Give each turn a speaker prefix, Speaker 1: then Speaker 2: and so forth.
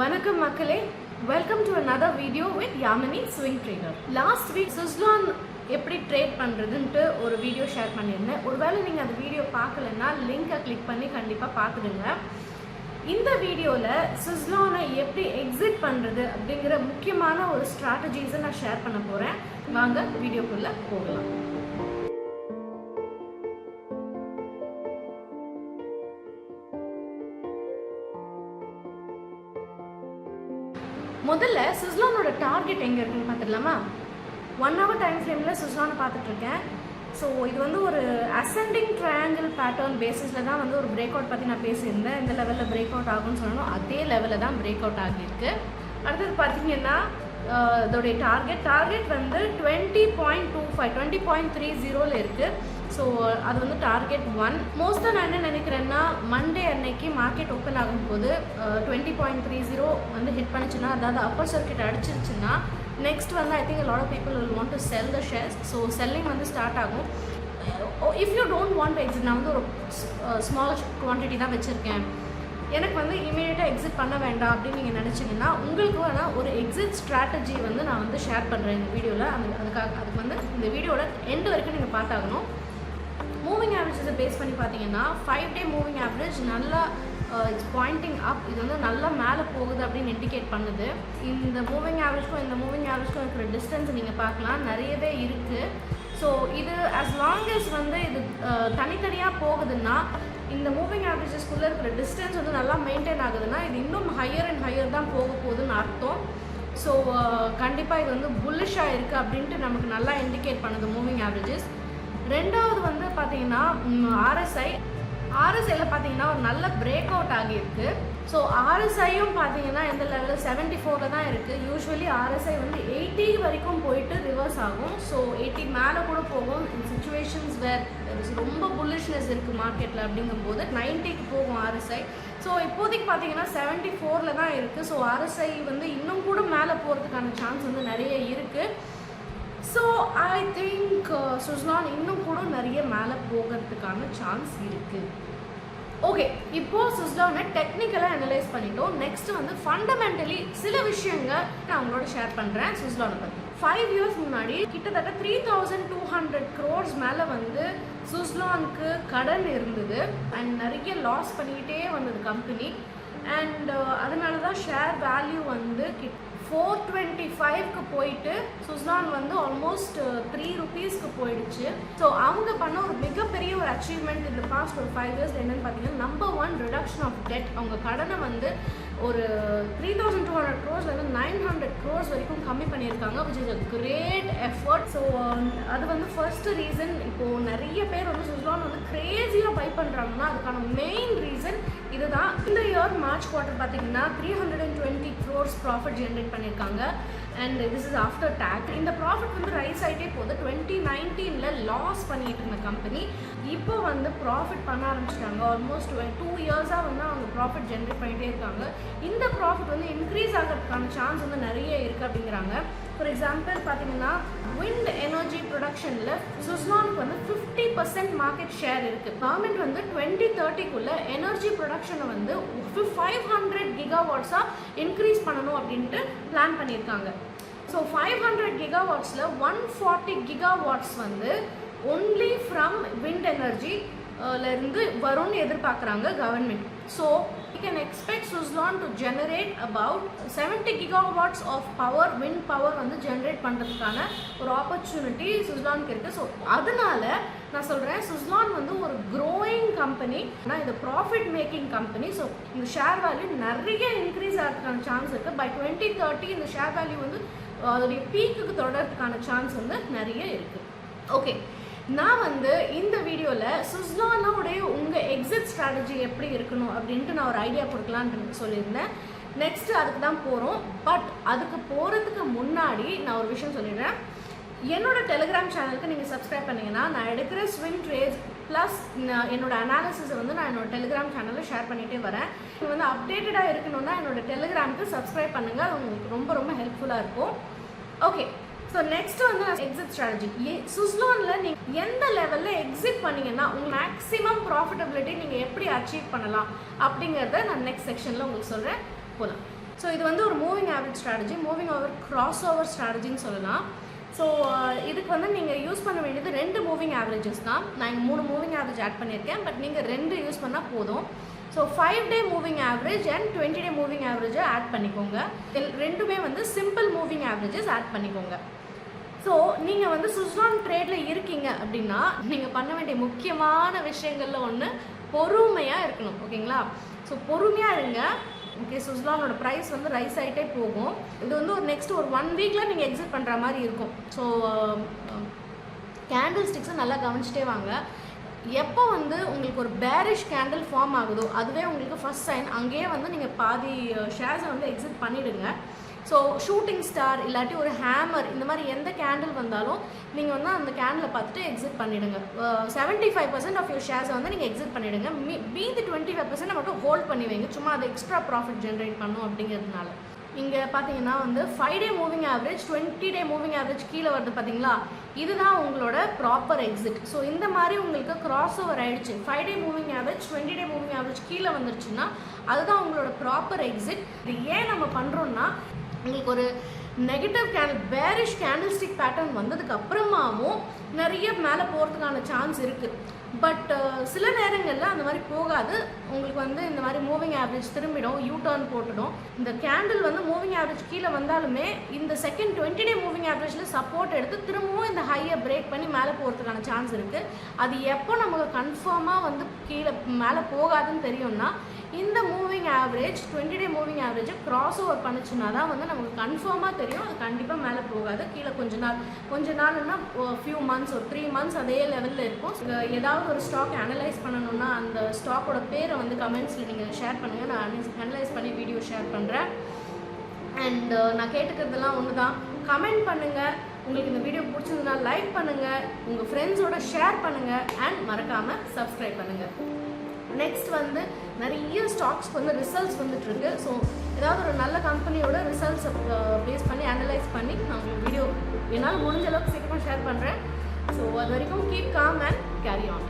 Speaker 1: வணக்கம் மக்களே, welcome to another video with Yamini swing trader. Last week Suzlon எப்படி trade பண்ணுறதுன்ட்டு ஒரு வீடியோ ஷேர் பண்ணியிருந்தேன். ஒருவேளை நீங்கள் அந்த வீடியோ பார்க்கலன்னா லிங்கை கிளிக் பண்ணி கண்டிப்பாக பார்த்துடுங்க. இந்த வீடியோவில் Suzlon-ஐ எப்படி எக்ஸிட் பண்ணுறது அப்படிங்கிற முக்கியமான ஒரு ஸ்ட்ராட்டஜிஸை நான் ஷேர் பண்ண போகிறேன். வாங்க வீடியோக்குள்ளே போகலாம். முதல்ல Suzlon-ஓட டார்கெட் எங்கே இருக்குன்னு பார்த்துடலாமா? 1 hour டைம் ஃப்ரேமில் Suzlon பார்த்துட்ருக்கேன். ஸோ இது வந்து ஒரு அசெண்டிங் ட்ரையாங்கிள் பேட்டர்ன் பேசிஸில் தான் வந்து ஒரு பிரேக் அவுட் பற்றி நான் பேசியிருந்தேன். இந்த லெவலில் பிரேக் அவுட் ஆகும்னு சொல்லணும், அதே லெவலில் தான் பிரேக் அவுட் ஆகியிருக்கு. அடுத்தது பார்த்தீங்கன்னா இதோடைய டார்கெட் வந்து 20.25 20.30 இருக்குது. ஸோ அது வந்து டார்கெட் 1. மோஸ்ட்டாக நான் என்ன நினைக்கிறேன்னா, மண்டே அன்னைக்கு மார்க்கெட் ஓப்பன் ஆகும்போது 20.30 வந்து ஹிட் பண்ணிச்சுன்னா, அதாவது அப்பர் சர்க்கிட் அடிச்சிருச்சுன்னா நெக்ஸ்ட் வந்து I think a lot of people will want to sell the shares. So selling வந்து ஸ்டார்ட் ஆகும். If you don't want to exit, நான் வந்து ஒரு ஸ்மால் குவான்டிட்டி தான் வச்சுருக்கேன், எனக்கு வந்து இமீடியட்டாக எக்ஸிட் பண்ண வேண்டாம் அப்படின்னு நீங்கள் நினச்சிங்கன்னா, உங்களுக்கு வேணால் ஒரு எக்ஸிட் ஸ்ட்ராட்டஜி வந்து நான் வந்து ஷேர் பண்ணுறேன் இந்த வீடியோவில். அதுக்கு வந்து இந்த வீடியோட எண்டு வரைக்கும் நீங்கள் பார்த்தாகணும். மூவிங் ஆவரேஜஸை பேஸ் பண்ணி பார்த்தீங்கன்னா 5-day மூவிங் ஆவரேஜ் நல்லா இட்ஸ் பாயிண்டிங் அப். இது வந்து நல்லா மேலே போகுது அப்படின்னு இண்டிகேட் பண்ணுது. இந்த மூவிங் ஆவரேஜ்க்கும் இந்த மூவிங் ஆவரேஜ்க்கும் இருக்கிற டிஸ்டன்ஸ் நீங்கள் பார்க்கலாம், நிறையவே இருக்குது. ஸோ இது as long as வந்து இது தனித்தனியாக போகுதுன்னா, இந்த மூவிங் ஆவரேஜஸ்குள்ளே இருக்கிற டிஸ்டன்ஸ் வந்து நல்லா மெயின்டைன் ஆகுதுன்னா, இது இன்னும் ஹையர் அண்ட் ஹையர் தான் போக போகுதுன்னு அர்த்தம். ஸோ கண்டிப்பாக இது வந்து புல்லிஷாக இருக்குது அப்படின்ட்டு நமக்கு நல்லா இண்டிகேட் பண்ணுது மூவிங் ஆவரேஜஸ். ரெண்டாவது வந்து பார்த்தீங்கன்னா ஆர்எஸ்ஐயில் பார்த்தீங்கன்னா ஒரு நல்ல பிரேக் அவுட் ஆகியிருக்கு. ஸோ ஆர்எஸ்ஐயும் பார்த்தீங்கன்னா எந்த லெவலில் 74 தான் இருக்குது. யூஸ்வலி ஆர்எஸ்ஐ வந்து 80 வரைக்கும் போயிட்டு ரிவர்ஸ் ஆகும். ஸோ 80 மேலே கூட போகும். இன் சிச்சுவேஷன்ஸ் வேர் ரொம்ப புல்லிஷ்னஸ் இருக்குது மார்க்கெட்டில் அப்படிங்கும்போது 90க்கு போகும் ஆர்எஸ்ஐ. ஸோ இப்போதைக்கு பார்த்தீங்கன்னா 74 தான் இருக்குது. ஸோ ஆர்எஸ்ஐ வந்து இன்னும் கூட மேலே போகிறதுக்கான சான்ஸ் வந்து நிறைய இருக்குது. ஸோ ஐ திங்க் Suzlon இன்னும் கூட நிறைய மேலே போகிறதுக்கான சான்ஸ் இருக்குது. ஓகே, இப்போது Suzlon-ஐ டெக்னிக்கலாக அனலைஸ் பண்ணிட்டோம். நெக்ஸ்ட்டு வந்து ஃபண்டமெண்டலி சில விஷயங்கள் நான் உங்களோட ஷேர் பண்ணுறேன் Suzlon-ஐ பற்றி. 5 years முன்னாடி கிட்டத்தட்ட 3200 crores மேலே வந்து Suzlon-க்கு கடன் இருந்தது அண்ட் நிறைய லாஸ் பண்ணிக்கிட்டே வந்தது கம்பெனி. அண்ட் அதனால தான் ஷேர் வேல்யூ வந்து 425க்கு போயிட்டு Suzlon வந்து ஆல்மோஸ்ட் 3 rupeesக்கு போயிடுச்சு. ஸோ அவங்க பண்ண ஒரு மிகப்பெரிய ஒரு அச்சீவ்மெண்ட் இந்த பாஸ்ட் ஒரு 5 years என்னன்னு பார்த்தீங்கன்னா, நம்பர் 1 ரிடக்ஷன் ஆஃப் டெட். அவங்க கடனை வந்து ஒரு 3200 crores வந்து 900 crores வரைக்கும் கம்மி பண்ணியிருக்காங்க, which is a great effort. So அது வந்து ஃபர்ஸ்ட் ரீசன். இப்போது நிறைய பேர் வந்து Suzlon வந்து கிரேசியாக பை பண்ணுறாங்கன்னா அதுக்கான மெயின் ரீசன் இதுதான். இந்த இயர் மார்ச் குவார்ட்டர் பார்த்தீங்கன்னா 320 crores ப்ராஃபிட் ஜென்ரேட் பண்ணியிருக்காங்க. And this is after tax. இந்த ப்ராஃபிட் வந்து ரைஸ் ஆகிட்டே போகுது. 2019 லாஸ் பண்ணிட்டு இருந்த கம்பெனி இப்போ வந்து ப்ராஃபிட் பண்ண ஆரம்பிச்சிட்டாங்க. ஆல்மோஸ்ட் 2 years-ஆக வந்து அவங்க ப்ராஃபிட் ஜென்ரேட் பண்ணிகிட்டே இருக்காங்க. இந்த ப்ராஃபிட் வந்து இன்க்ரீஸ் ஆகிறதுக்கான சான்ஸ் வந்து நிறைய இருக்குது அப்படிங்கிறாங்க. ஃபார் எக்ஸாம்பிள் பார்த்தீங்கன்னா, விண்ட் எனர்ஜி ப்ரொடக்ஷனில் Suzlon-க்கு வந்து 50% மார்க்கெட் ஷேர் இருக்குது. கவர்மெண்ட் வந்து 2030க்குள்ளே எனர்ஜி ப்ரொடக்ஷனை வந்து 500 gigawatts-ஆக இன்க்ரீஸ் பண்ணணும் அப்படின்ட்டு பிளான் பண்ணியிருக்காங்க. ஸோ 500 gigawatts-ல் 140 gigawatts வந்து ஒன்லி ஃப்ரம் விண்ட் எனர்ஜிலேருந்து வரும்னு எதிர்பார்க்குறாங்க government. So we can expect Suzlon to generate about 70 gigawatts of power, wind power வந்து ஜென்ரேட் பண்ணுறதுக்கான ஒரு ஆப்பர்ச்சுனிட்டி Suzlon-க்கு இருக்குது. ஸோ அதனால நான் சொல்கிறேன், Suzlon வந்து ஒரு க்ரோயிங் கம்பெனி, ஆனால் இது ப்ராஃபிட் மேக்கிங் கம்பெனி. ஸோ இந்த ஷேர் வேல்யூ நிறைய இன்க்ரீஸ் ஆகிறதுக்கான சான்ஸ் இருக்குது. பை 2030 இந்த ஷேர் வேல்யூ வந்து அதோடைய பீக்குக்கு தொடர்றதுக்கான சான்ஸ் வந்து நிறைய இருக்குது. ஓகே, நான் வந்து இந்த வீடியோவில் Suzlon-உடைய உங்கள் எக்ஸிட் ஸ்ட்ராட்டஜி எப்படி இருக்கணும் அப்படின்ட்டு நான் ஒரு ஐடியா கொடுக்கலான்னு சொல்லியிருந்தேன். நெக்ஸ்ட்டு அதுக்கு தான் போகிறோம். பட் அதுக்கு போகிறதுக்கு முன்னாடி நான் ஒரு விஷயம் சொல்லிடுறேன். என்னோடய டெலிகிராம் சேனலுக்கு நீங்கள் சப்ஸ்கிரைப் பண்ணிங்கன்னா, நான் எடுக்கிற ஸ்விங் ட்ரேட்ஸ் ப்ளஸ் என்னோட அனாலிசிஸை வந்து நான் என்னோடய டெலிகிராம் சேனலில் ஷேர் பண்ணிகிட்டே வரேன். நீங்கள் வந்து அப்டேட்டடாக இருக்கணும்னா என்னோடய டெலிகிராமுக்கு சப்ஸ்கிரைப் பண்ணுங்கள். அது உங்களுக்கு ரொம்ப ரொம்ப ஹெல்ப்ஃபுல்லாக இருக்கும். ஓகே, ஸோ நெக்ஸ்ட் வந்து எக்ஸிட் ஸ்ட்ராட்டஜி. Suzlon-ல் நீங்கள் எந்த லெவலில் எக்ஸிட் பண்ணிங்கன்னா உங்கள் மேக்ஸிமம் ப்ராஃபிட்டபிலிட்டி நீங்கள் எப்படி அச்சீவ் பண்ணலாம் அப்படிங்கிறத நான் நெக்ஸ்ட் செக்ஷனில் உங்களுக்கு சொல்கிறேன். போகலாம். ஸோ இது வந்து ஒரு moving average strategy, moving over cross over ஸ்ட்ராட்டஜின்னு சொல்லலாம். ஸோ இதுக்கு வந்து நீங்கள் யூஸ் பண்ண வேண்டியது 2 மூவிங் ஆவரேஜஸ் தான். நான் இங்கே 3 மூவிங் ஆவரேஜ் ஆட் பண்ணியிருக்கேன், பட் நீங்கள் 2 யூஸ் பண்ணால் போதும். So 5 day moving average and 20 day moving ஆவரேஜை ஆட் பண்ணிக்கோங்க. ரெண்டுமே வந்து சிம்பிள் மூவிங் ஆவரேஜஸ் ஆட் பண்ணிக்கோங்க. ஸோ நீங்கள் வந்து சுஸ்லான் ட்ரேடில் இருக்கீங்க அப்படின்னா நீங்கள் பண்ண வேண்டிய முக்கியமான விஷயங்களில் ஒன்று பொறுமையாக இருக்கணும். ஓகேங்களா? ஸோ பொறுமையாக இருங்க. ஓகே, சுஸ்லானோட ப்ரைஸ் வந்து ரைஸ் ஆகிட்டே போகும். இது வந்து ஒரு நெக்ஸ்ட் ஒரு 1 வீக்கில் நீங்கள் எக்ஸிட் பண்ணுற மாதிரி இருக்கும். ஸோ கேண்டில் ஸ்டிக்ஸை நல்லா கவனிச்சிட்டே வாங்க. எப்போ வந்து உங்களுக்கு ஒரு பேரிஷ் கேண்டில் ஃபார்ம் ஆகுதோ அதுவே உங்களுக்கு ஃபர்ஸ்ட் சைன். அங்கேயே வந்து நீங்கள் பாதி ஷேர்ஸை வந்து எக்ஸிட் பண்ணிவிடுங்க. ஸோ ஷூட்டிங் ஸ்டார் இல்லாட்டி ஒரு ஹேமர் இந்த மாதிரி எந்த கேண்டில் வந்தாலும் நீங்கள் வந்து அந்த கேண்டிலை பார்த்துட்டு எக்ஸிட் பண்ணிவிடுங்க. 75% ஆஃப் யூர் ஷேர்ஸை வந்து நீங்கள் எக்ஸிட் பண்ணிவிடுங்க. மீதி 25% மட்டும் ஹோல்ட் பண்ணி வைங்க, சும்மா அது எக்ஸ்ட்ரா ப்ராஃபிட் ஜென்ரேட் பண்ணும் அப்படிங்கிறதுனால. இங்கே பார்த்தீங்கன்னா வந்து 5 day moving average 20 day moving average கீழே வருது பார்த்தீங்களா, இதுதான் உங்களோட ப்ராப்பர் எக்ஸிட். ஸோ இந்த மாதிரி உங்களுக்கு கிராஸ் ஓவர் ஆகிடுச்சு, 5 day moving average 20 day moving average கீழே வந்துருச்சுன்னா அதுதான் உங்களோட ப்ராப்பர் எக்ஸிட். இது ஏன் நம்ம பண்ணுறோன்னா, உங்களுக்கு ஒரு negative candle bearish candle stick pattern வந்ததுக்கு அப்புறமாவும் நிறைய மேலே போகிறதுக்கான சான்ஸ் இருக்குது. பட் சில நேரங்களில் அந்த மாதிரி போகாது. உங்களுக்கு வந்து இந்த மாதிரி மூவிங் ஆவரேஜ் திரும்பிடும், யூ டர்ன் போட்டுடும். இந்த கேண்டில் வந்து மூவிங் ஆவரேஜ் கீழே வந்தாலுமே இந்த செகண்ட் 20 டே மூவிங் ஆவரேஜில் சப்போர்ட் எடுத்து திரும்பவும் இந்த ஹையை பிரேக் பண்ணி மேலே போகிறதுக்கான சான்ஸ் இருக்குது. அது எப்போ நமக்கு கன்ஃபார்மாக வந்து கீழே மேலே போகாதுன்னு தெரியும்னா, இந்த மூவிங் ஆவரேஜ் 20 டே மூவிங் ஆவரேஜை கிராஸ் ஓவர் பண்ணிச்சுன்னா தான் வந்து நமக்கு கன்ஃபார்மாக தெரியும் அது கண்டிப்பாக மேலே போகாது. கீழே கொஞ்ச நாள்னா ஃபியூ மந்த்ஸ், ஒரு 3 மந்த்ஸ் அதே லெவலில் இருக்கும். ஏதாவது ஒரு ஸ்டாக் அனலைஸ் பண்ணணும்னா அந்த ஸ்டாக்கோட பேரை வந்து கமெண்ட்ஸில் நீங்கள் ஷேர் பண்ணுங்கள், நான் அனலைஸ் பண்ணி வீடியோ ஷேர் பண்ணுறேன். அண்ட் நான் கேட்டுக்கிறதுலாம் ஒன்று தான், கமெண்ட் பண்ணுங்கள். உங்களுக்கு இந்த வீடியோ பிடிச்சதுன்னா லைக் பண்ணுங்கள், உங்கள் ஃப்ரெண்ட்ஸோட ஷேர் பண்ணுங்கள், அண்ட் மறக்காமல் சப்ஸ்கிரைப் பண்ணுங்கள். நெக்ஸ்ட் வந்து நிறைய ஸ்டாக்ஸ்க்கு வந்து ரிசல்ட்ஸ் வந்துட்டுருக்கு. ஸோ ஏதாவது ஒரு நல்ல கம்பெனியோட ரிசல்ட்ஸை பேஸ் பண்ணி அனலைஸ் பண்ணி நான் உங்களுக்கு வீடியோ என்னால் முடிஞ்ச அளவுக்கு சீக்கிரமாக ஷேர் பண்ணுறேன். ஸோ அது வரைக்கும் keep com and carry on.